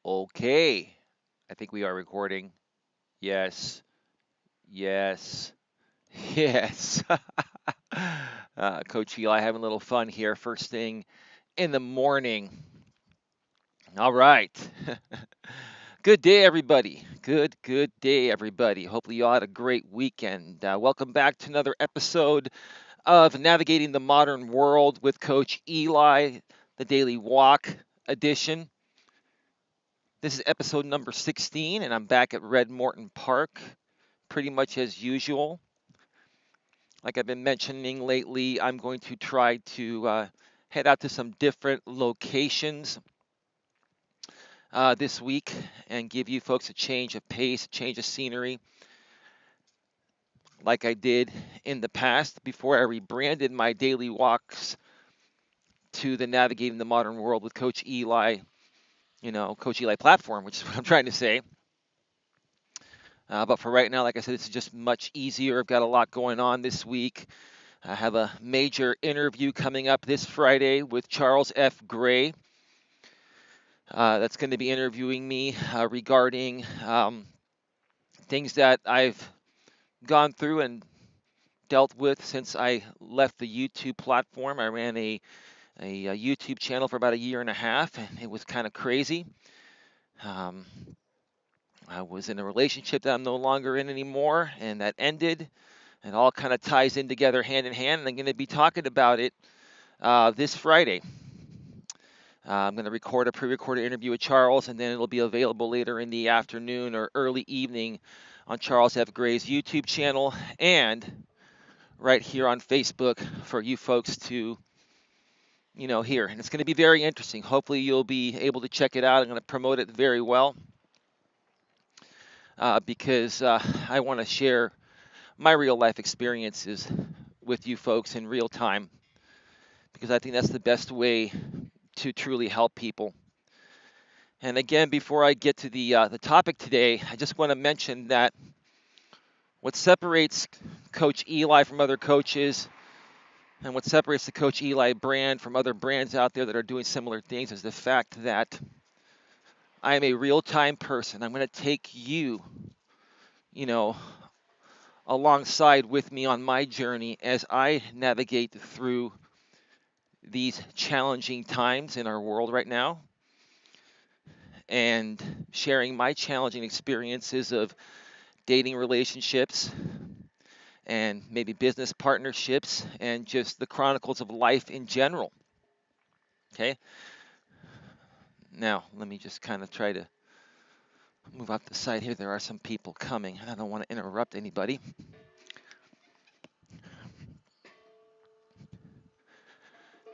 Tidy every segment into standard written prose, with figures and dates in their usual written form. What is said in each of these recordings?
Okay. I think we are recording. Yes. Yes. Yes. Coach Eli having a little fun here first thing in the morning. All right. Good day, everybody. Good day, everybody. Hopefully, you all had a great weekend. Welcome back to another episode of Navigating the Modern World with Coach Eli, the Daily Walk edition. This is episode number 16, and I'm back at Red Morton Park pretty much as usual. Like I've been mentioning lately, I'm going to try to head out to some different locations this week and give you folks a change of pace, a change of scenery, like I did in the past before I rebranded my daily walks to the Navigating the Modern World with Coach Eli, Coach Eli platform, which is what I'm trying to say. But for right now, like I said, it's just much easier. I've got a lot going on this week. I have a major interview coming up this Friday with Charles F. Gray. That's going to be interviewing me regarding things that I've gone through and dealt with since I left the YouTube platform. I ran a YouTube channel for about a year and a half, and it was kind of crazy. Um, I was in a relationship that I'm no longer in anymore, and that ended. It all kind of ties in together hand in hand, and I'm going to be talking about it this Friday. I'm going to record a pre-recorded interview with Charles, and then it'll be available later in the afternoon or early evening on Charles F. Gray's YouTube channel and right here on Facebook for you folks to, hear. And it's going to be very interesting. Hopefully, you'll be able to check it out. I'm going to promote it very well because I want to share my real life experiences with you folks in real time because I think that's the best way to truly help people. And again, before I get to the topic today, I just want to mention that what separates Coach Eli from other coaches and what separates the Coach Eli brand from other brands out there that are doing similar things is the fact that I am a real-time person. I'm going to take you, you know, alongside with me on my journey as I navigate through these challenging times in our world right now and sharing my challenging experiences of dating relationships and maybe business partnerships and just the chronicles of life in general. Okay. Now, let me just kind of try to move off the side here. There are some people coming. I don't want to interrupt anybody.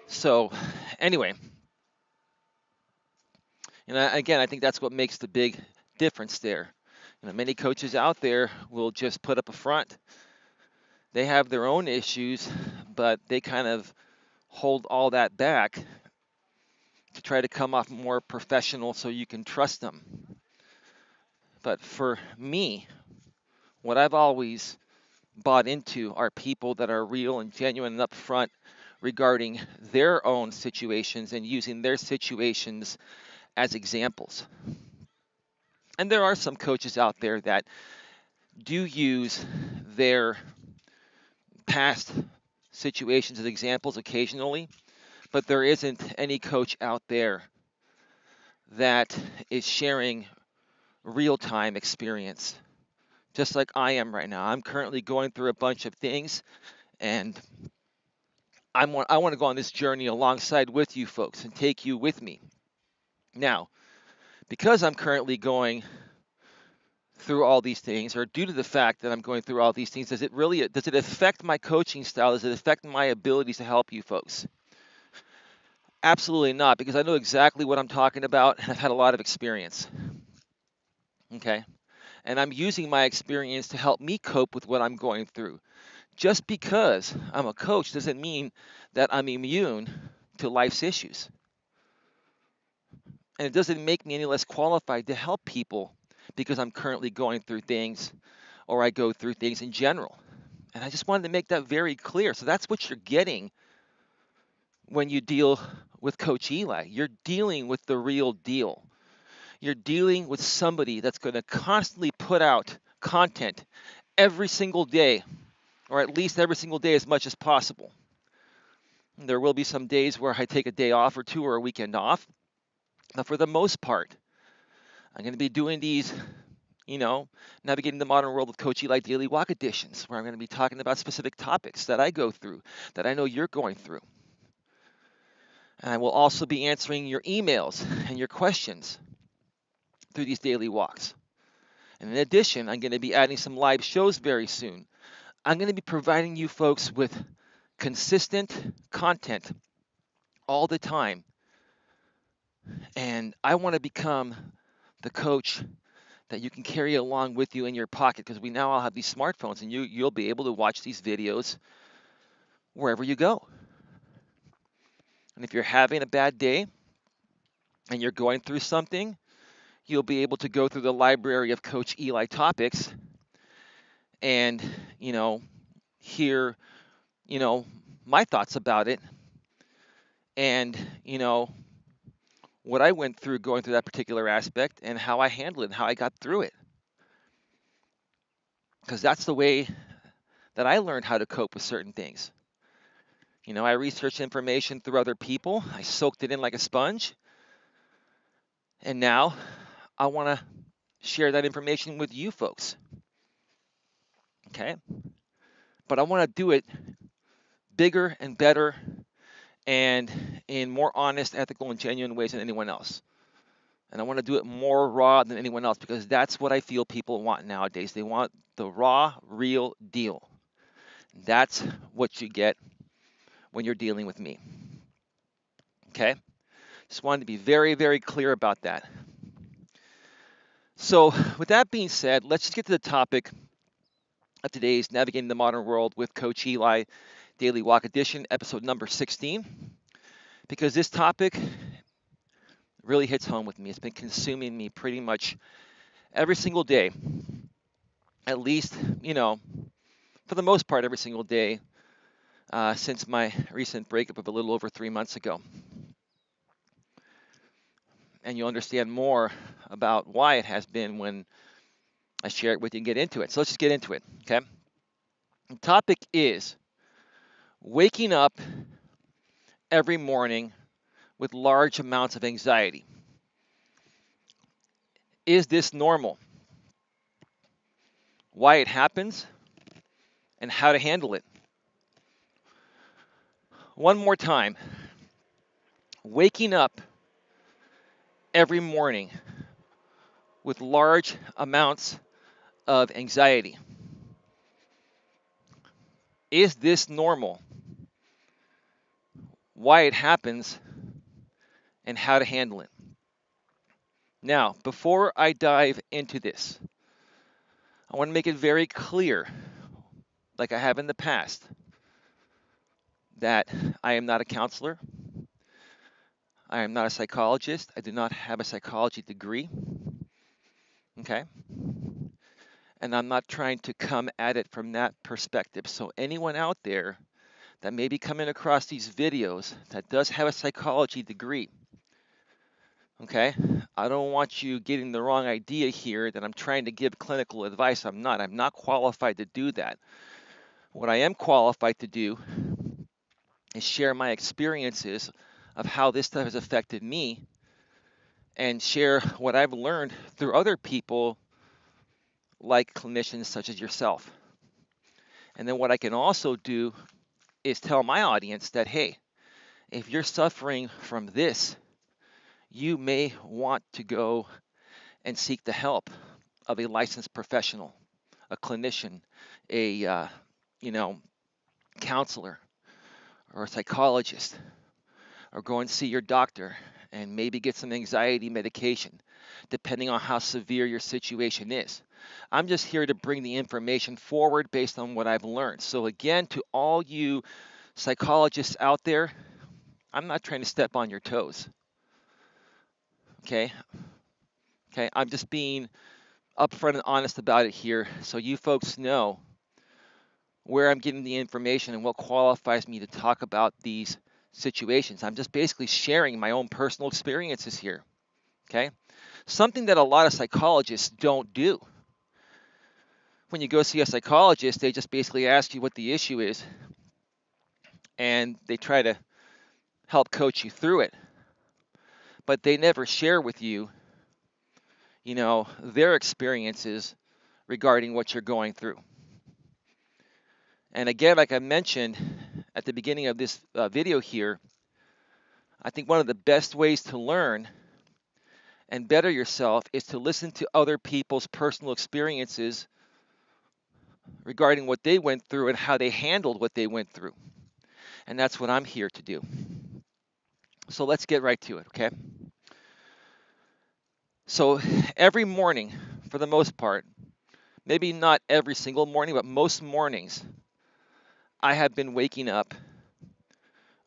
So, anyway, again, I think that's what makes the big difference there. Many coaches out there will just put up a front. They have their own issues, but they kind of hold all that back to try to come off more professional so you can trust them. But for me, what I've always bought into are people that are real and genuine and upfront regarding their own situations and using their situations as examples. And there are some coaches out there that do use their past situations as examples occasionally, but there isn't any coach out there that is sharing real time experience, just like I am right now. I'm currently going through a bunch of things, and I want to go on this journey alongside with you folks and take you with me. Now, because I'm currently going through all these things, or due to the fact that I'm going through all these things, does it affect my coaching style? Does it affect my abilities to help you folks? Absolutely not, because I know exactly what I'm talking about, and I've had a lot of experience. Okay, and I'm using my experience to help me cope with what I'm going through. Just because I'm a coach doesn't mean that I'm immune to life's issues. And it doesn't make me any less qualified to help people because I'm currently going through things or I go through things in general. And I just wanted to make that very clear. So that's what you're getting when you deal with Coach Eli. You're dealing with the real deal. You're dealing with somebody that's going to constantly put out content every single day, or at least every single day as much as possible. There will be some days where I take a day off or two or a weekend off. But for the most part, I'm going to be doing these, navigating the modern world with Coach Eli daily walk editions, where I'm going to be talking about specific topics that I go through, that I know you're going through. And I will also be answering your emails and your questions through these daily walks. And in addition, I'm going to be adding some live shows very soon. I'm going to be providing you folks with consistent content all the time. And I want to become the coach that you can carry along with you in your pocket, because we now all have these smartphones, and you'll be able to watch these videos wherever you go. And if you're having a bad day and you're going through something, you'll be able to go through the library of Coach Eli topics and, hear, my thoughts about it, and, what I went through going through that particular aspect and how I handled it and how I got through it. Because that's the way that I learned how to cope with certain things. I researched information through other people. I soaked it in like a sponge. And now I want to share that information with you folks. Okay? But I want to do it bigger and better and in more honest, ethical, and genuine ways than anyone else. And I want to do it more raw than anyone else, because that's what I feel people want nowadays. They want the raw, real deal. That's what you get when you're dealing with me. Okay? Just wanted to be very, very clear about that. So, with that being said, let's just get to the topic of today's Navigating the Modern World with Coach Eli Daily Walk Edition, episode number 16, because this topic really hits home with me. It's been consuming me pretty much every single day, at least, for the most part, every single day since my recent breakup of a little over 3 months ago. And you'll understand more about why it has been when I share it with you and get into it. So let's just get into it, okay? The topic is waking up every morning with large amounts of anxiety. Is this normal? Why it happens, and how to handle it. One more time. Waking up every morning with large amounts of anxiety. Is this normal? Why it happens, and how to handle it. Now, before I dive into this, I want to make it very clear, like I have in the past, that I am not a counselor. I am not a psychologist. I do not have a psychology degree. Okay? And I'm not trying to come at it from that perspective. So anyone out there that may be coming across these videos that does have a psychology degree, okay, I don't want you getting the wrong idea here that I'm trying to give clinical advice. I'm not. I'm not qualified to do that. What I am qualified to do is share my experiences of how this stuff has affected me, and share what I've learned through other people like clinicians such as yourself. And then what I can also do is tell my audience that, hey, if you're suffering from this, you may want to go and seek the help of a licensed professional, a clinician, a counselor, or a psychologist, or go and see your doctor and maybe get some anxiety medication, depending on how severe your situation is. I'm just here to bring the information forward based on what I've learned. So again, to all you psychologists out there, I'm not trying to step on your toes. Okay? Okay, I'm just being upfront and honest about it here, so you folks know where I'm getting the information and what qualifies me to talk about these situations. I'm just basically sharing my own personal experiences here. Okay? Something that a lot of psychologists don't do. When you go see a psychologist, they just basically ask you what the issue is and they try to help coach you through it. But they never share with you, their experiences regarding what you're going through. And again, like I mentioned at the beginning of this video here, I think one of the best ways to learn and better yourself is to listen to other people's personal experiences regarding what they went through and how they handled what they went through. And that's what I'm here to do. So let's get right to it, okay? So every morning, for the most part, maybe not every single morning, but most mornings, I have been waking up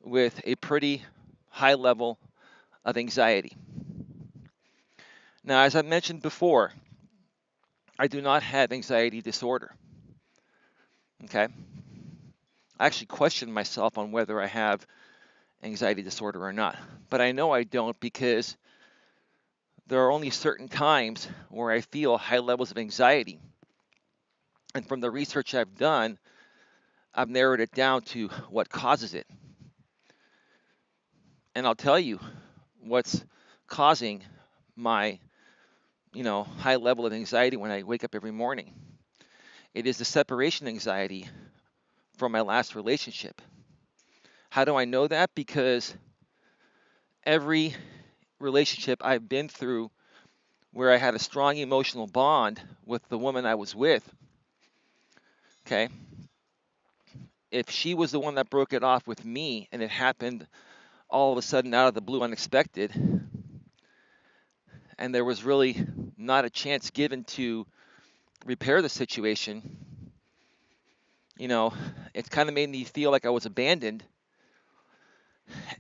with a pretty high level of anxiety. Now, as I mentioned before, I do not have anxiety disorder. Okay? I actually question myself on whether I have anxiety disorder or not. But I know I don't because there are only certain times where I feel high levels of anxiety. And from the research I've done, I've narrowed it down to what causes it. And I'll tell you what's causing my, high level of anxiety when I wake up every morning. It is the separation anxiety from my last relationship. How do I know that? Because every relationship I've been through where I had a strong emotional bond with the woman I was with, okay, if she was the one that broke it off with me and it happened all of a sudden out of the blue unexpected, and there was really not a chance given to repair the situation, it kind of made me feel like I was abandoned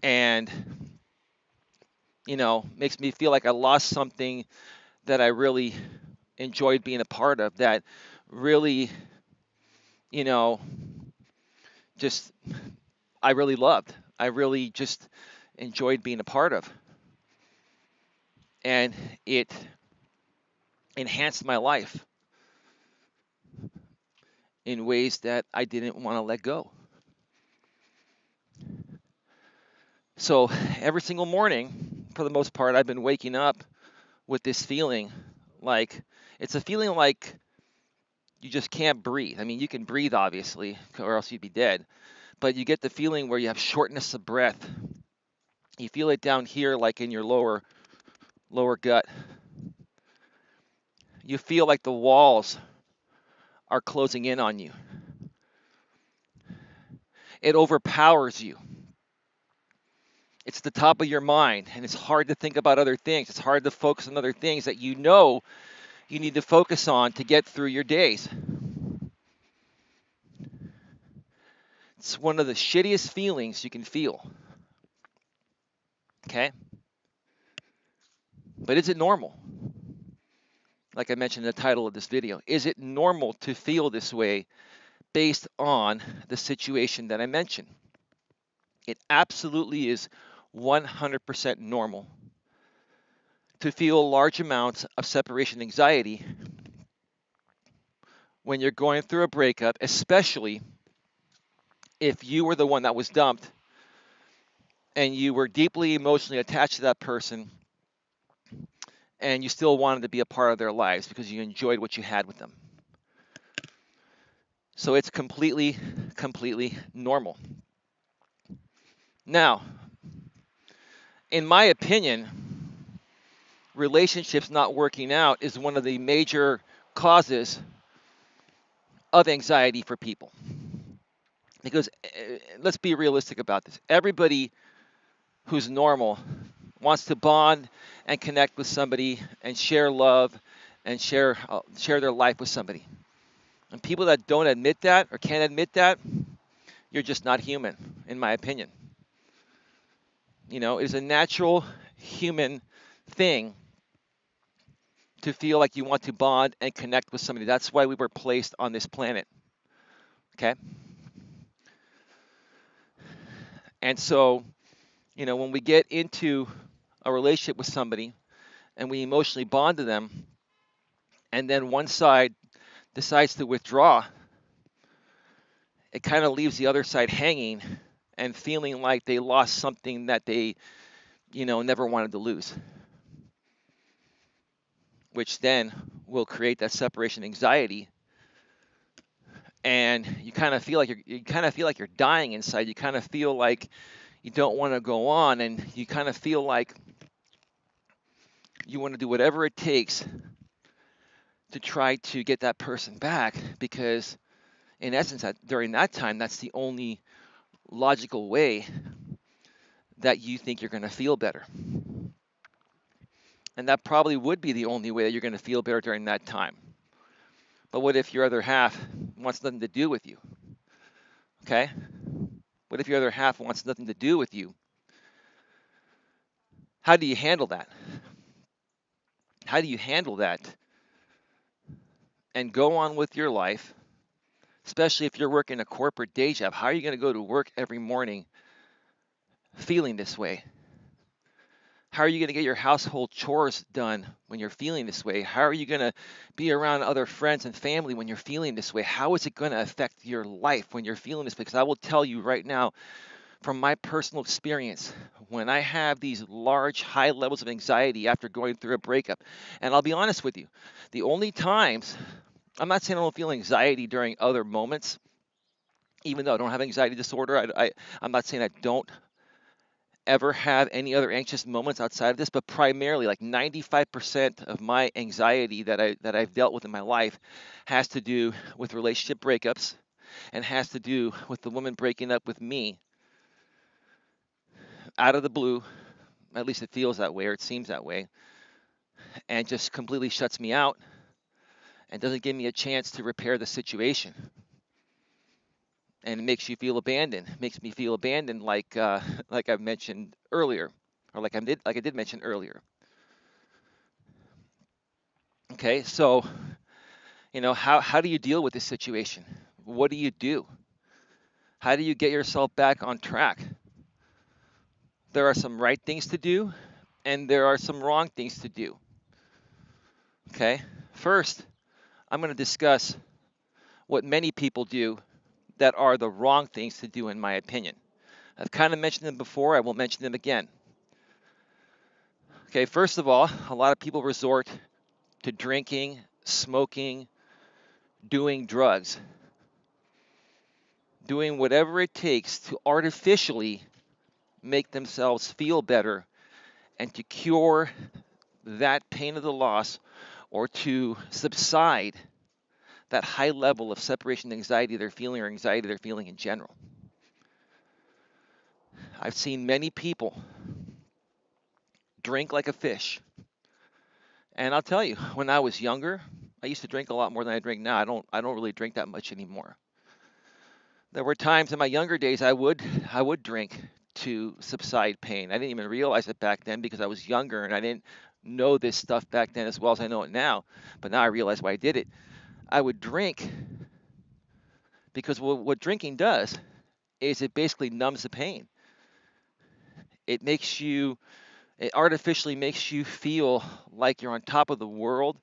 and, makes me feel like I lost something that I really enjoyed being a part of, that really, you know, just I really loved. I really just enjoyed being a part of. And it enhanced my life in ways that I didn't want to let go. So every single morning, for the most part, I've been waking up with this feeling like it's a feeling like you just can't breathe. I mean, you can breathe, obviously, or else you'd be dead. But you get the feeling where you have shortness of breath. You feel it down here, like in your lower gut. You feel like the walls are closing in on you. It overpowers you. It's the top of your mind, and it's hard to think about other things. It's hard to focus on other things that you need to focus on to get through your days. It's one of the shittiest feelings you can feel. Okay? But is it normal? Like I mentioned in the title of this video, is it normal to feel this way based on the situation that I mentioned? It absolutely is 100% normal to feel large amounts of separation anxiety when you're going through a breakup, especially if you were the one that was dumped and you were deeply emotionally attached to that person and you still wanted to be a part of their lives because you enjoyed what you had with them. So it's completely normal. Now, in my opinion, relationships not working out is one of the major causes of anxiety for people. Because let's be realistic about this. Everybody who's normal wants to bond and connect with somebody and share love and share their life with somebody. And people that don't admit that or can't admit that, you're just not human, in my opinion. It is a natural human thing to feel like you want to bond and connect with somebody. That's why we were placed on this planet. Okay? And so, when we get into a relationship with somebody and we emotionally bond to them, and then one side decides to withdraw, it kind of leaves the other side hanging and feeling like they lost something that they, never wanted to lose, which then will create that separation anxiety. And you kind of feel like you're dying inside. You kind of feel like you don't want to go on, and you kind of feel like you want to do whatever it takes to try to get that person back, because in essence, during that time, that's the only logical way that you think you're going to feel better. And that probably would be the only way that you're going to feel better during that time. But what if your other half wants nothing to do with you? Okay? What if your other half wants nothing to do with you? How do you handle that? How do you handle that and go on with your life, especially if you're working a corporate day job? How are you going to go to work every morning feeling this way? How are you going to get your household chores done when you're feeling this way? How are you going to be around other friends and family when you're feeling this way? How is it going to affect your life when you're feeling this way? Because I will tell you right now, from my personal experience, when I have these large, high levels of anxiety after going through a breakup, and I'll be honest with you, the only times, I'm not saying I don't feel anxiety during other moments, even though I don't have anxiety disorder, I'm not saying I don't ever have any other anxious moments outside of this, but primarily like 95% of my anxiety that I've dealt with in my life has to do with relationship breakups and has to do with the woman breaking up with me out of the blue. At least it feels that way, or it seems that way, and just completely shuts me out and doesn't give me a chance to repair the situation. And it makes you feel abandoned. It makes me feel abandoned, like like I mentioned earlier, or like I did mention earlier. Okay, so how do you deal with this situation? What do you do? How do you get yourself back on track? There are some right things to do, and there are some wrong things to do. Okay, first, I'm going to discuss what many people do that are the wrong things to do, in my opinion. I've kind of mentioned them before. I will mention them again. Okay, first of all, a lot of people resort to drinking, smoking, doing drugs, doing whatever it takes to artificially make themselves feel better and to cure that pain of the loss, or to subside that high level of separation anxiety they're feeling, or anxiety they're feeling in general. I've seen many people drink like a fish. And I'll tell you, when I was younger, I used to drink a lot more than I drink now. I don't really drink that much anymore. There were times in my younger days I would drink to subside pain. I didn't even realize it back then because I was younger and I didn't know this stuff back then as well as I know it now. But now I realize why I did it. I would drink because what drinking does is it basically numbs the pain. It makes you, it artificially makes you feel like you're on top of the world.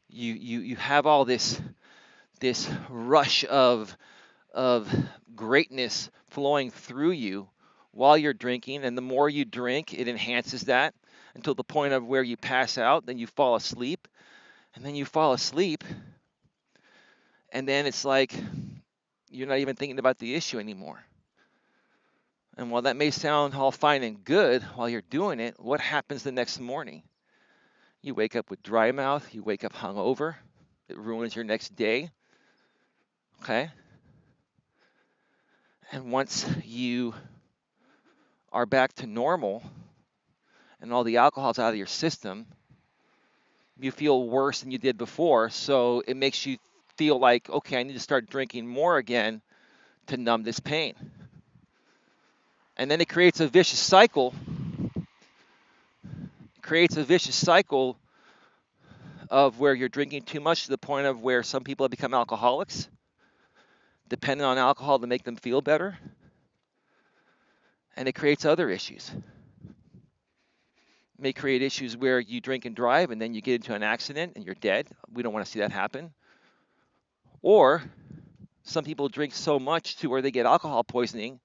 You have all this rush of greatness flowing through you while you're drinking, and the more you drink, it enhances that until the point of where you pass out, then you fall asleep, and then you fall asleep, and then it's like you're not even thinking about the issue anymore. And while that may sound all fine and good while you're doing it, what happens the next morning? You wake up with dry mouth, you wake up hungover, it ruins your next day. Okay? And once you are back to normal and all the alcohol's out of your system, you feel worse than you did before. So it makes you feel like, okay, I need to start drinking more again to numb this pain. And then it creates a vicious cycle. It creates a vicious cycle of where you're drinking too much to the point of where some people have become alcoholics, depending on alcohol to make them feel better. And it creates other issues. May create issues where you drink and drive and then you get into an accident and you're dead. We don't want to see that happen. Or some people drink so much to where they get alcohol poisoning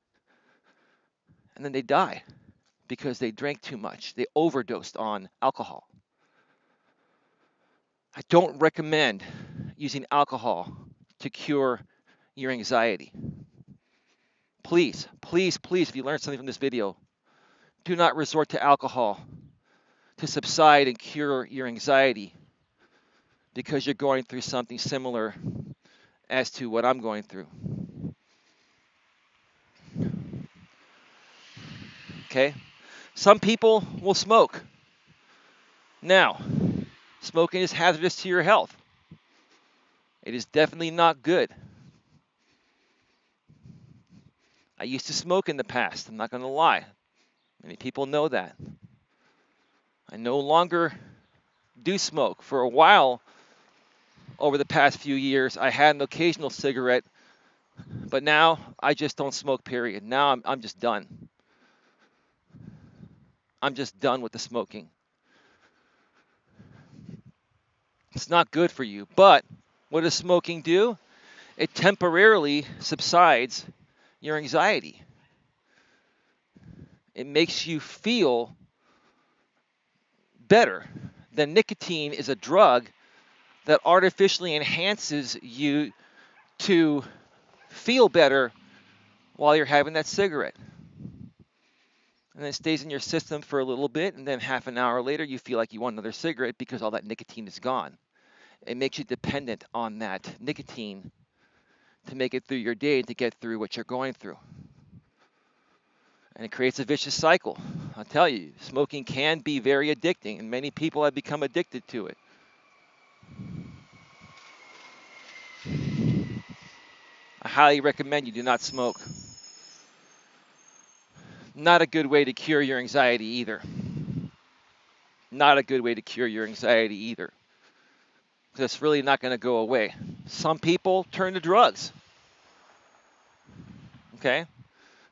and then they die because they drank too much. They overdosed on alcohol. I don't recommend using alcohol to cure your anxiety. Please, please, please, if you learned something from this video, do not resort to alcohol to subside and cure your anxiety because you're going through something similar as to what I'm going through. Okay? Some people will smoke. Now, smoking is hazardous to your health. It is definitely not good. I used to smoke in the past. I'm not going to lie. Many people know that. I no longer do smoke. For a while, over the past few years, I had an occasional cigarette, but now I just don't smoke, period. Now I'm just done. I'm just done with the smoking. It's not good for you. But what does smoking do? It temporarily subsides your anxiety. It makes you feel better. The nicotine is a drug that artificially enhances you to feel better while you're having that cigarette. And then it stays in your system for a little bit, and then half an hour later, you feel like you want another cigarette because all that nicotine is gone. It makes you dependent on that nicotine to make it through your day and to get through what you're going through. And it creates a vicious cycle. I'll tell you, smoking can be very addicting, and many people have become addicted to it. I highly recommend you do not smoke. Not a good way to cure your anxiety either. Not a good way to cure your anxiety either. Because it's really not going to go away. Some people turn to drugs. Okay?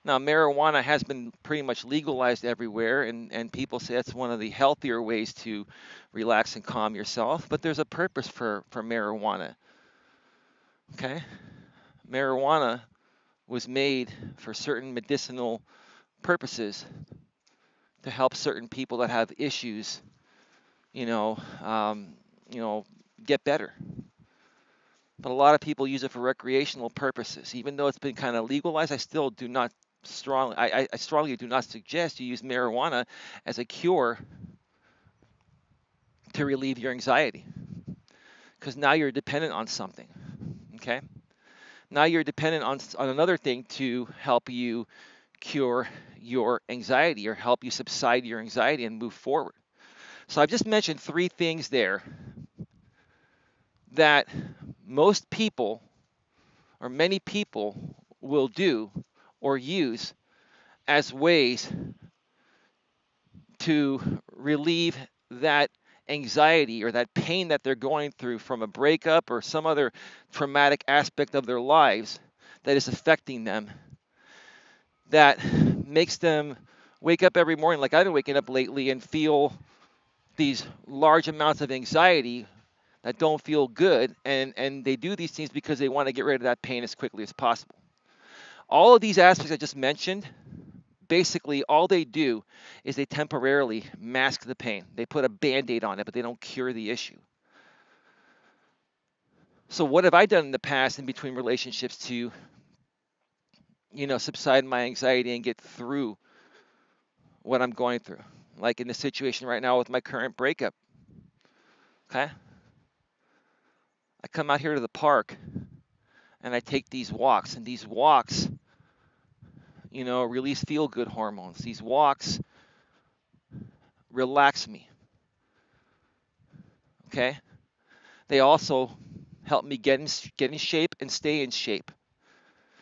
Now, marijuana has been pretty much legalized everywhere, and people say that's one of the healthier ways to relax and calm yourself. But there's a purpose for marijuana. Okay? Marijuana was made for certain medicinal purposes to help certain people that have issues, you know, um, get better. But a lot of people use it for recreational purposes. Even though it's been kind of legalized, I still do not strongly, I strongly do not suggest you use marijuana as a cure to relieve your anxiety. Because now you're dependent on something. Okay? Now you're dependent on another thing to help you cure your anxiety or help you subside your anxiety and move forward. So I've just mentioned 3 things there that most people or many people will do or use as ways to relieve that anxiety or that pain that they're going through from a breakup or some other traumatic aspect of their lives that is affecting them, that makes them wake up every morning like I've been waking up lately and feel these large amounts of anxiety that don't feel good, and they do these things because they want to get rid of that pain as quickly as possible. All of these aspects I just mentioned, basically all they do is they temporarily mask the pain. They put a Band-Aid on it, but they don't cure the issue. So what have I done in the past in between relationships to, subside my anxiety and get through what I'm going through? Like in the situation right now with my current breakup. Okay? I come out here to the park and I take these walks, and these walks, release feel-good hormones. These walks relax me. Okay? They also help me get in shape and stay in shape.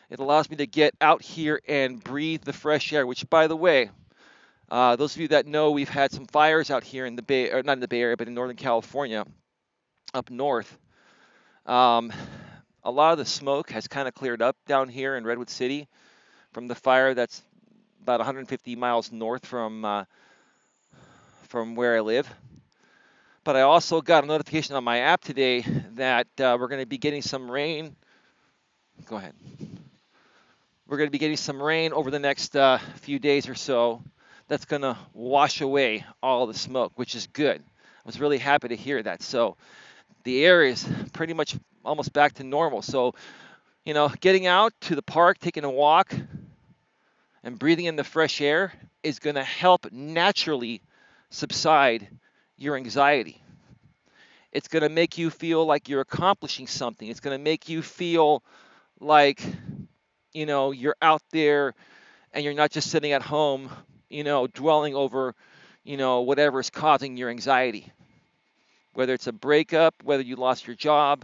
It allows me to get out here and breathe the fresh air, which, by the way, those of you that know, we've had some fires out here in the Bay, or not in the Bay Area, but in Northern California, up north. A lot of the smoke has kind of cleared up down here in Redwood City from the fire that's about 150 miles north from where I live. But I also got a notification on my app today that we're going to be getting some rain. Go ahead. We're going to be getting some rain over the next few days or so. That's going to wash away all the smoke, which is good. I was really happy to hear that. So the air is pretty much almost back to normal. So, getting out to the park, taking a walk, and breathing in the fresh air is going to help naturally subside your anxiety. It's going to make you feel like you're accomplishing something. It's going to make you feel like, you're out there and you're not just sitting at home, dwelling over, whatever is causing your anxiety. Whether it's a breakup, whether you lost your job,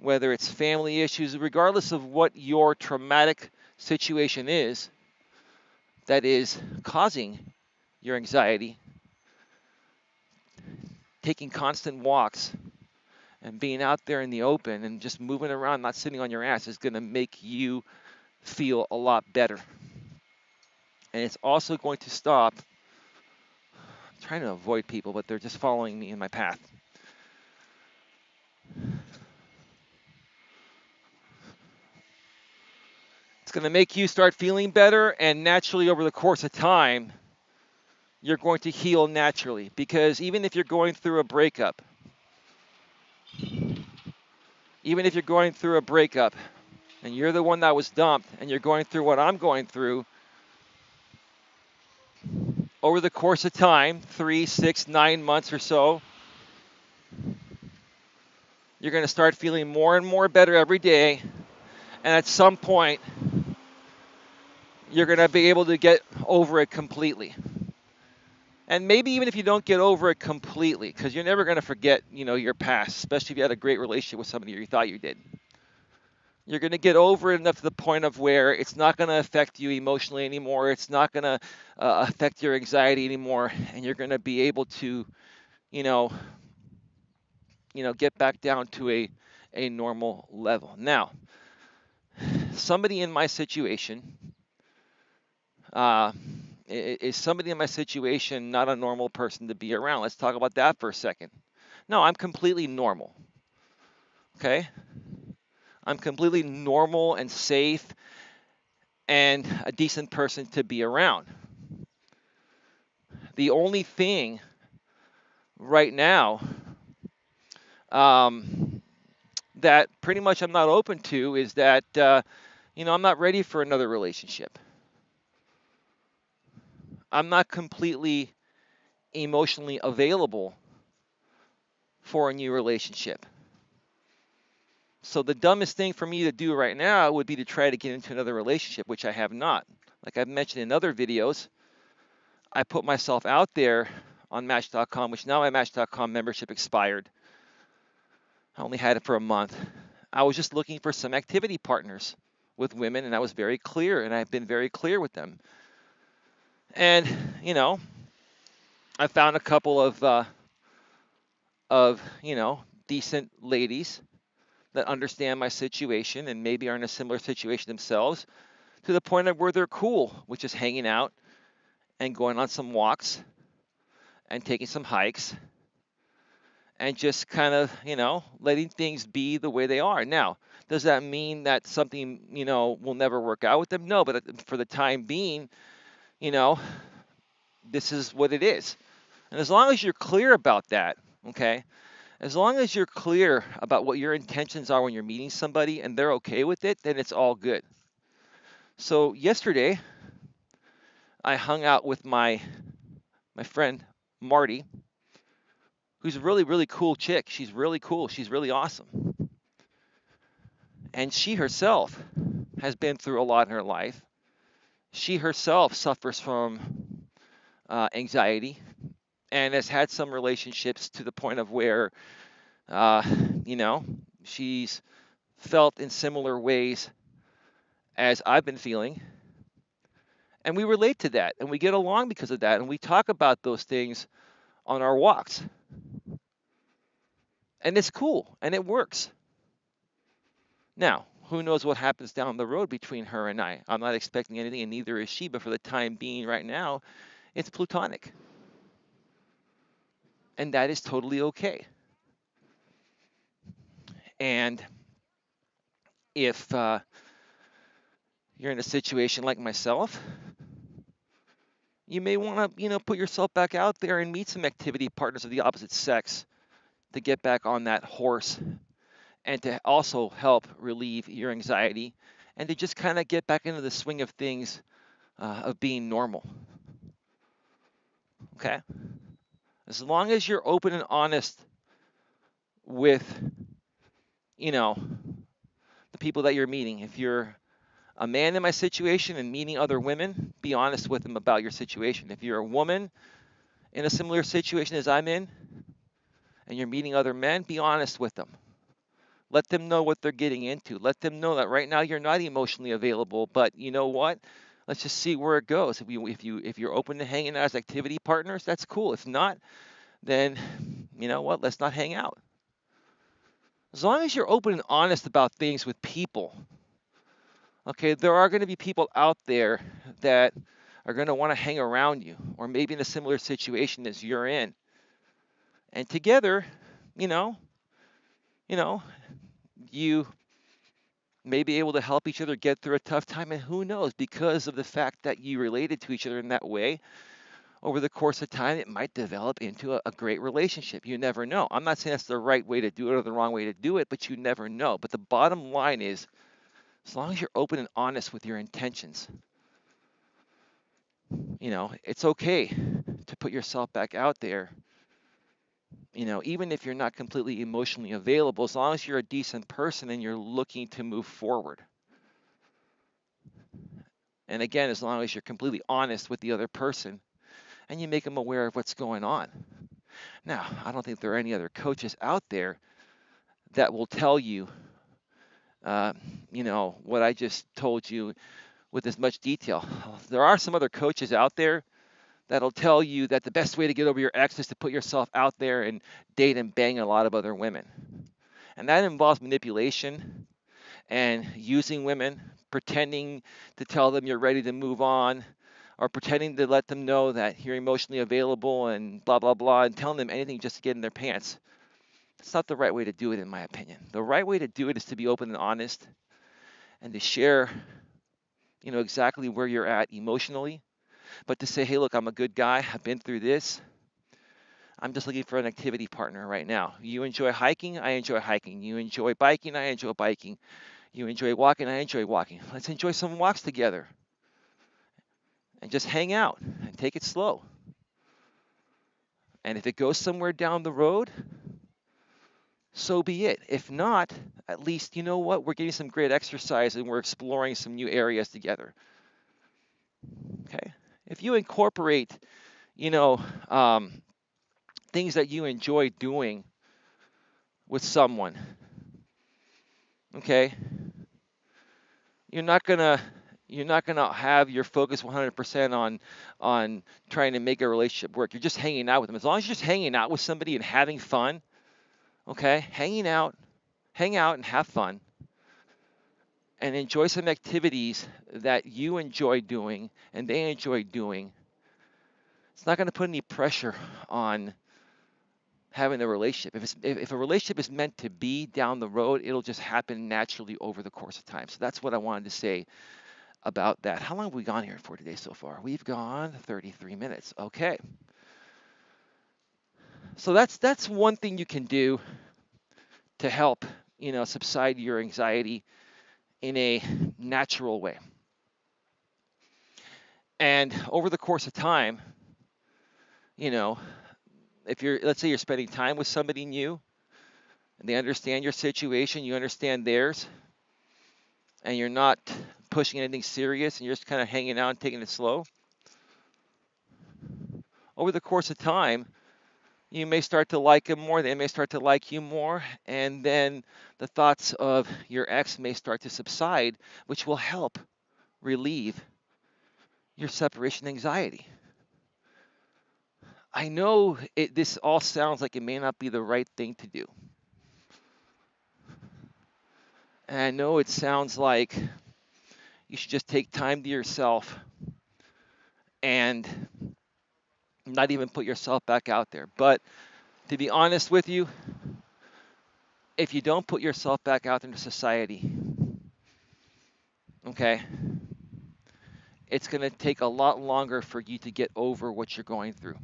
whether it's family issues, regardless of what your traumatic situation is that is causing your anxiety, taking constant walks and being out there in the open and just moving around, not sitting on your ass, is going to make you feel a lot better. And it's also going to stop. I'm trying to avoid people, but they're just following me in my path. It's going to make you start feeling better, and naturally over the course of time, you're going to heal naturally. Because even if you're going through a breakup, and you're the one that was dumped, and you're going through what I'm going through, over the course of time, 3, 6, 9 months or so, you're going to start feeling more and more better every day. And at some point, you're going to be able to get over it completely. And maybe even if you don't get over it completely, because you're never going to forget, your past, especially if you had a great relationship with somebody or you thought you did. You're going to get over it enough to the point of where it's not going to affect you emotionally anymore. It's not going to affect your anxiety anymore, and you're going to be able to, get back down to a normal level. Now, somebody in my situation. Is somebody in my situation not a normal person to be around? Let's talk about that for a second. No, I'm completely normal. Okay? I'm completely normal and safe and a decent person to be around. The only thing right now that pretty much I'm not open to is that, I'm not ready for another relationship. I'm not completely emotionally available for a new relationship. So the dumbest thing for me to do right now would be to try to get into another relationship, which I have not. Like I've mentioned in other videos, I put myself out there on Match.com, which now my Match.com membership expired. I only had it for a month. I was just looking for some activity partners with women, and I was very clear, and I've been very clear with them. And, I found a couple of decent ladies that understand my situation and maybe are in a similar situation themselves, to the point of where they're cool with just hanging out and going on some walks and taking some hikes and just kind of, letting things be the way they are. Now, does that mean that something, will never work out with them? No, but for the time being, this is what it is. And as long as you're clear about that, okay, as long as you're clear about what your intentions are when you're meeting somebody and they're okay with it, then it's all good. So yesterday, I hung out with my friend Marty, who's a really, really cool chick. She's really cool. She's really awesome. And she herself has been through a lot in her life. She herself suffers from anxiety and has had some relationships to the point of where, she's felt in similar ways as I've been feeling. And we relate to that, and we get along because of that, and we talk about those things on our walks. And it's cool, and it works. Now, who knows what happens down the road between her and I? I'm not expecting anything, and neither is she, but for the time being right now, it's platonic. and that is totally okay. And if you're in a situation like myself, you may want to, put yourself back out there and meet some activity partners of the opposite sex to get back on that horse and to also help relieve your anxiety and to just kind of get back into the swing of things of being normal. Okay? As long as you're open and honest with, you know, the people that you're meeting. If you're a man in my situation and meeting other women, be honest with them about your situation. If you're a woman in a similar situation as I'm in and you're meeting other men, be honest with them. Let them know what they're getting into. Let them know that right now you're not emotionally available, but you know what? Let's just see where it goes. If you're open to hanging out as activity partners, that's cool. If not, then you know what? Let's not hang out. As long as you're open and honest about things with people, okay, there are going to be people out there that are going to want to hang around you or maybe in a similar situation as you're in. And together, you know, you know, you may be able to help each other get through a tough time, and who knows, because of the fact that you related to each other in that way over the course of time, it might develop into a great relationship. You never know. I'm not saying that's the right way to do it or the wrong way to do it, but you never know. But the bottom line is, as long as you're open and honest with your intentions, it's okay to put yourself back out there. Even if you're not completely emotionally available, as long as you're a decent person and you're looking to move forward. And again, as long as you're completely honest with the other person and you make them aware of what's going on. Now, I don't think there are any other coaches out there that will tell you, what I just told you with as much detail. There are some other coaches out there that'll tell you that the best way to get over your ex is to put yourself out there and date and bang a lot of other women. And that involves manipulation and using women, pretending to tell them you're ready to move on, or pretending to let them know that you're emotionally available and blah, blah, blah, and telling them anything just to get in their pants. That's not the right way to do it, in my opinion. The right way to do it is to be open and honest and to share, exactly where you're at emotionally, but to say, hey, look, I'm a good guy. I've been through this. I'm just looking for an activity partner right now. You enjoy hiking, I enjoy hiking. You enjoy biking, I enjoy biking. You enjoy walking, I enjoy walking. Let's enjoy some walks together and just hang out and take it slow. And if it goes somewhere down the road, so be it. If not, at least, you know what? We're getting some great exercise and we're exploring some new areas together. Okay? If you incorporate, things that you enjoy doing with someone, okay, you're not gonna have your focus 100% on trying to make a relationship work. You're just hanging out with them. As long as you're just hanging out with somebody and having fun, okay, hang out and have fun and enjoy some activities that you enjoy doing and they enjoy doing. It's not going to put any pressure on having a relationship. If a relationship is meant to be down the road, it'll just happen naturally over the course of time. So that's what I wanted to say about that. How long have we gone here for today so far? We've gone 33 minutes. Okay. So that's one thing you can do to help, subside your anxiety in a natural way. And over the course of time, if let's say you're spending time with somebody new and they understand your situation, you understand theirs, and you're not pushing anything serious and you're just kind of hanging out and taking it slow, over the course of time, you may start to like them more, they may start to like you more, and then the thoughts of your ex may start to subside, which will help relieve your separation anxiety. I know this all sounds like it may not be the right thing to do. And I know it sounds like you should just take time to yourself and not even put yourself back out there. But To be honest with you, if you don't put yourself back out into society, okay, it's going to take a lot longer for you to get over what you're going through.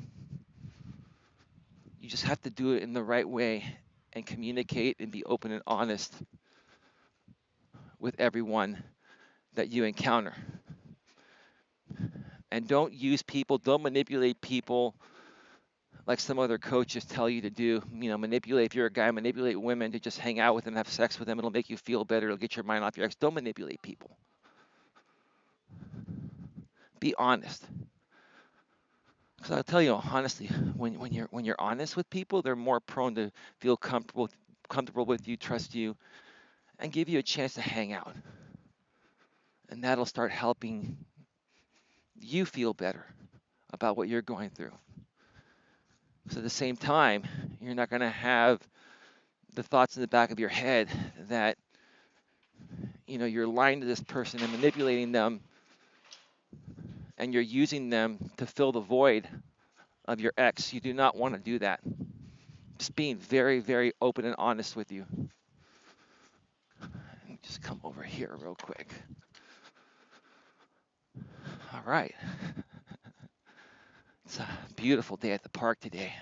You just have to do it in the right way and communicate and be open and honest with everyone that you encounter. And don't use people, don't manipulate people like some other coaches tell you to do. Manipulate, if you're a guy, manipulate women to just hang out with them, have sex with them. It'll make you feel better. It'll get your mind off your ex. Don't manipulate people. Be honest. Because I'll tell you honestly, when you're honest with people, they're more prone to feel comfortable with you, trust you, and give you a chance to hang out. And that'll start helping you feel better about what you're going through. So at the same time, you're not going to have the thoughts in the back of your head that you're lying to this person and manipulating them, and you're using them to fill the void of your ex. You do not want to do that. Just being very, very open and honest with you. Let me just come over here real quick. All right. It's a beautiful day at the park today.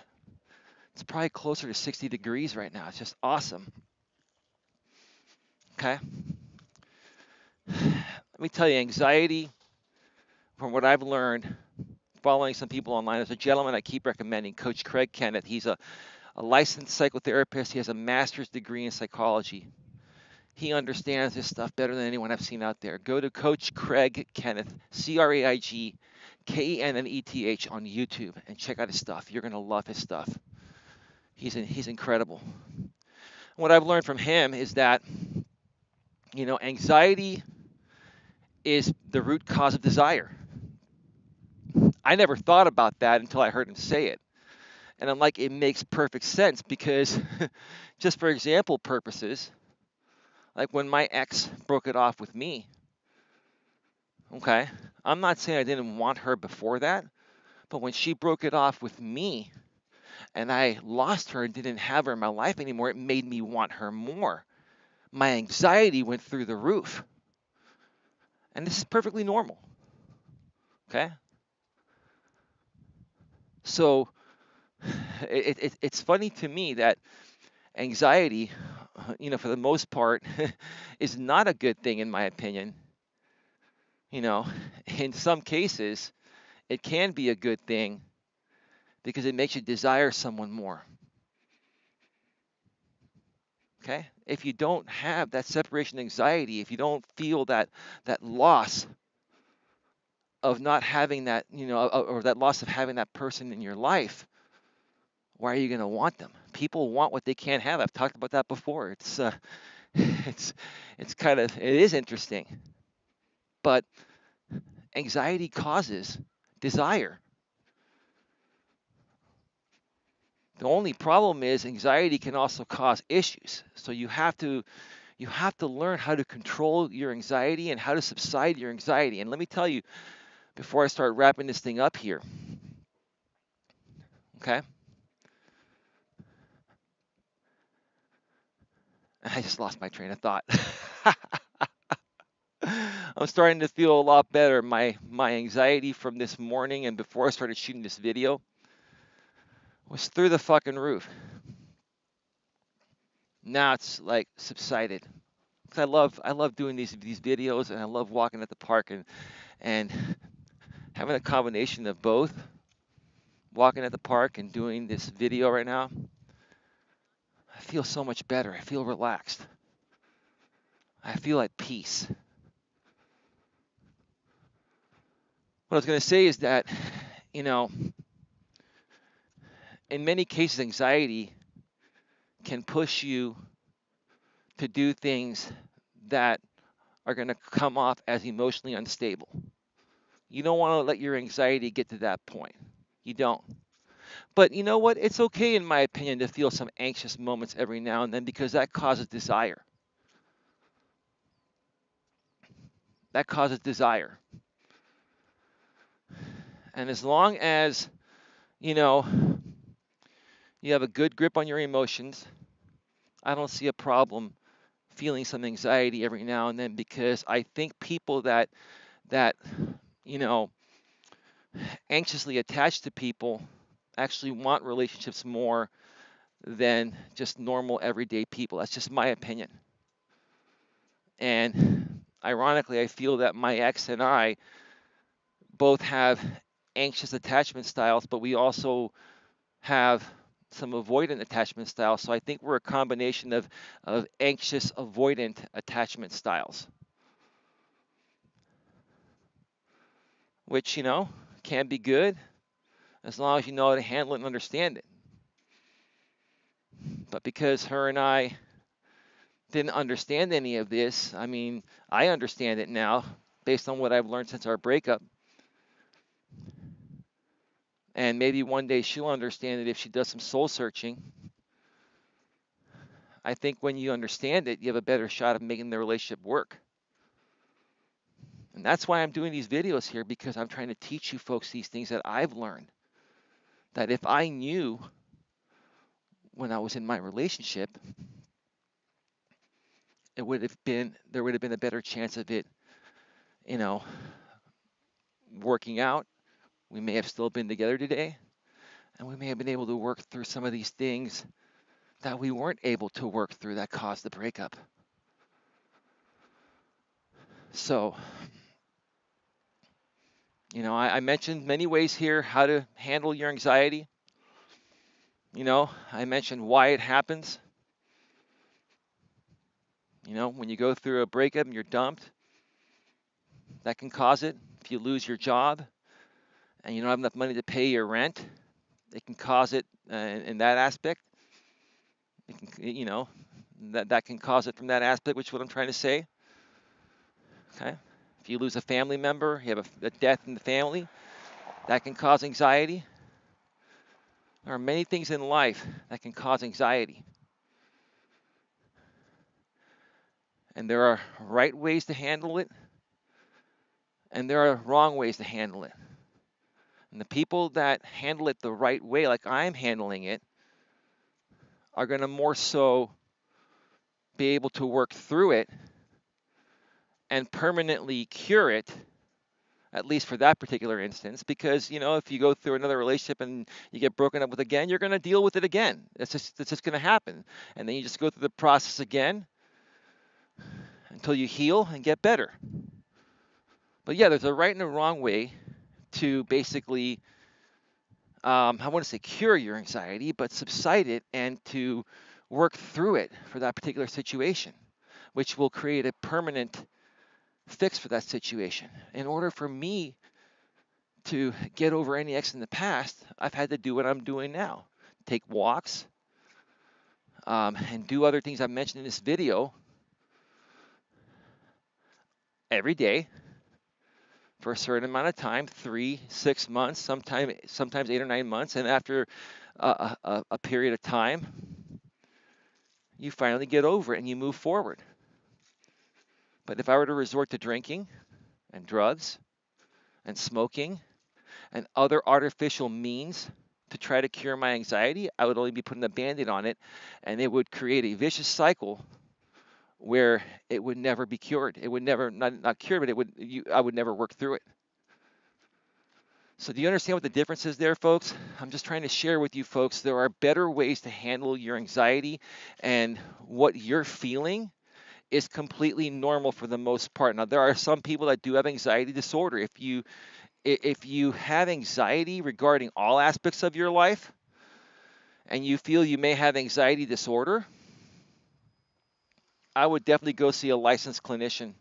It's probably closer to 60 degrees right now. It's just awesome. Okay. Let me tell you, anxiety, from what I've learned, following some people online, there's a gentleman I keep recommending, Coach Craig Kenneth. He's a licensed psychotherapist. He has a master's degree in psychology. He understands this stuff better than anyone I've seen out there. Go to Coach Craig Kenneth, CraigKenneth, on YouTube, and check out his stuff. You're going to love his stuff. He's incredible. What I've learned from him is that, anxiety is the root cause of desire. I never thought about that until I heard him say it. And I'm like, it makes perfect sense because, just for example purposes, like when my ex broke it off with me, okay, I'm not saying I didn't want her before that, but when she broke it off with me and I lost her and didn't have her in my life anymore, it made me want her more. My anxiety went through the roof. And this is perfectly normal. Okay? So it's funny to me that anxiety, for the most part, is not a good thing in my opinion. In some cases, it can be a good thing because it makes you desire someone more. Okay? If you don't have that separation anxiety, if you don't feel that loss of not having that, or that loss of having that person in your life, why are you going to want them? People want what they can't have. I've talked about that before. It's it is interesting. But anxiety causes desire. The only problem is anxiety can also cause issues. So you have to learn how to control your anxiety and how to subside your anxiety. And let me tell you, before I start wrapping this thing up here, okay? I just lost my train of thought. I'm starting to feel a lot better. My anxiety from this morning and before I started shooting this video was through the fucking roof. Now it's like subsided. 'Cause I love doing these videos, and I love walking at the park and having a combination of both, walking at the park and doing this video right now. I feel so much better. I feel relaxed. I feel at peace. What I was going to say is that, in many cases, anxiety can push you to do things that are going to come off as emotionally unstable. You don't want to let your anxiety get to that point. You don't. But you know what? It's okay, in my opinion, to feel some anxious moments every now and then because that causes desire. That causes desire. And as long as, you have a good grip on your emotions. I don't see a problem feeling some anxiety every now and then, because I think people that you know anxiously attached to people actually want relationships more than just normal everyday people. That's just my opinion. And ironically, I feel that my ex and I both have anxious attachment styles, but we also have some avoidant attachment styles. So I think we're a combination of anxious avoidant attachment styles, which, can be good as long as you know how to handle it and understand it. But because her and I didn't understand any of this, I mean, I understand it now based on what I've learned since our breakup. And maybe one day she'll understand it if she does some soul searching. I think when you understand it, you have a better shot of making the relationship work. And that's why I'm doing these videos here, because I'm trying to teach you folks these things that I've learned. That if I knew when I was in my relationship, there would have been a better chance of it, you know, working out. We may have still been together today, and we may have been able to work through some of these things that we weren't able to work through that caused the breakup. So, I mentioned many ways here how to handle your anxiety. I mentioned why it happens. When you go through a breakup and you're dumped, that can cause it. If you lose your job and you don't have enough money to pay your rent, it can cause it in that aspect. It can, that can cause it from that aspect, which is what I'm trying to say. Okay. If you lose a family member, you have a death in the family, that can cause anxiety. There are many things in life that can cause anxiety. And there are right ways to handle it, and there are wrong ways to handle it. And the people that handle it the right way, like I'm handling it, are going to more so be able to work through it and permanently cure it, at least for that particular instance. Because, if you go through another relationship and you get broken up with again, you're going to deal with it again. It's just going to happen. And then you just go through the process again until you heal and get better. But yeah, there's a right and a wrong way to basically, I want to say cure your anxiety, but subside it and to work through it for that particular situation, which will create a permanent fix for that situation. In order for me to get over any ex in the past, I've had to do what I'm doing now. Take walks, and do other things I've mentioned in this video every day for a certain amount of time, 3, 6 months, sometimes 8 or 9 months. And after a period of time, you finally get over it and you move forward. But if I were to resort to drinking and drugs and smoking and other artificial means to try to cure my anxiety, I would only be putting a band-aid on it, and it would create a vicious cycle where it would never be cured. It would never, not cured, but I would never work through it. So do you understand what the difference is there, folks? I'm just trying to share with you folks, there are better ways to handle your anxiety, and what you're feeling is completely normal for the most part. Now, there are some people that do have anxiety disorder. If you have anxiety regarding all aspects of your life and you feel you may have anxiety disorder, I would definitely go see a licensed clinician.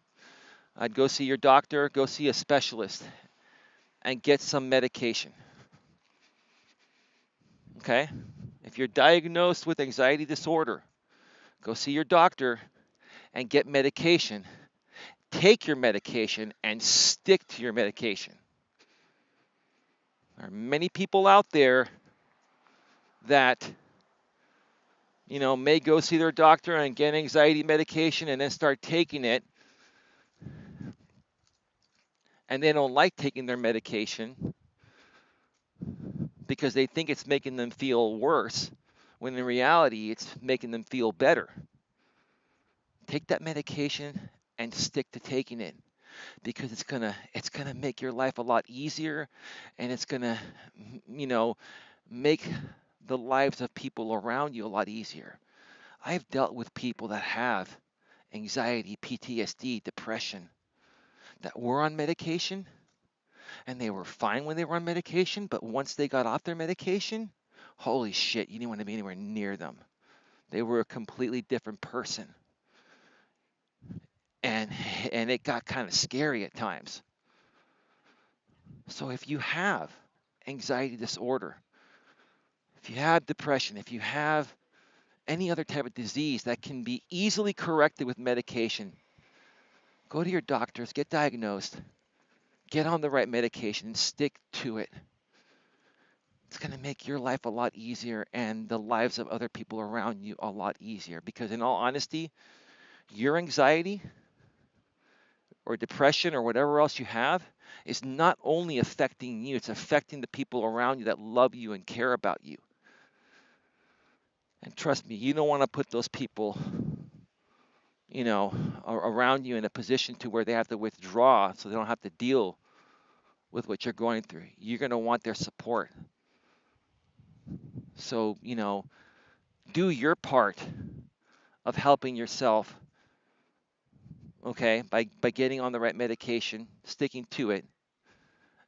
I'd go see your doctor, go see a specialist, and get some medication. Okay? If you're diagnosed with anxiety disorder, go see your doctor and get medication. Take your medication and stick to your medication. There are many people out there that may go see their doctor and get anxiety medication and then start taking it, and they don't like taking their medication because they think it's making them feel worse. when in reality it's making them feel better. Take that medication and stick to taking it, because it's gonna make your life a lot easier, and it's gonna, you know, make the lives of people around you a lot easier. I've dealt with people that have anxiety, PTSD, depression, that were on medication, and they were fine when they were on medication, but once they got off their medication, holy shit, you didn't want to be anywhere near them. They were a completely different person. And and it got kind of scary at times. So if you have anxiety disorder, if you have depression, if you have any other type of disease that can be easily corrected with medication, go to your doctors, get diagnosed, get on the right medication, and stick to it. It's going to make your life a lot easier and the lives of other people around you a lot easier. Because, in all honesty, your anxiety or depression or whatever else you have is not only affecting you, it's affecting the people around you that love you and care about you. And trust me, you don't want to put those people, you know, around you in a position to where they have to withdraw so they don't have to deal with what you're going through. You're going to want their support. So, do your part of helping yourself, okay, by getting on the right medication, sticking to it.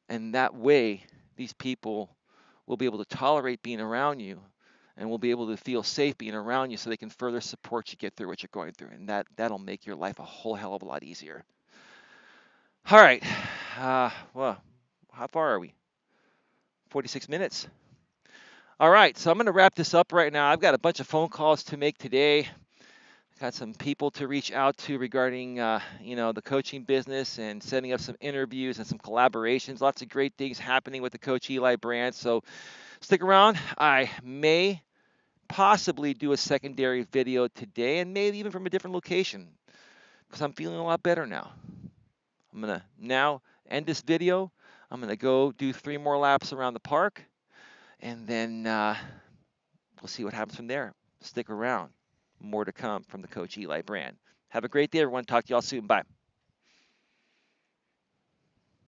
And that way, these people will be able to tolerate being around you and will be able to feel safe being around you so they can further support you get through what you're going through. And that'll make your life a whole hell of a lot easier. All right. Well, how far are we? 46 minutes. All right. So I'm going to wrap this up right now. I've got a bunch of phone calls to make today. Got some people to reach out to regarding, the coaching business and setting up some interviews and some collaborations. Lots of great things happening with the Coach Eli brand. So stick around. I may possibly do a secondary video today, and maybe even from a different location, because I'm feeling a lot better now. I'm going to now end this video. I'm going to go do 3 more laps around the park, and then we'll see what happens from there. Stick around. More to come from the Coach Eli brand. Have a great day, everyone. Talk to y'all soon. Bye.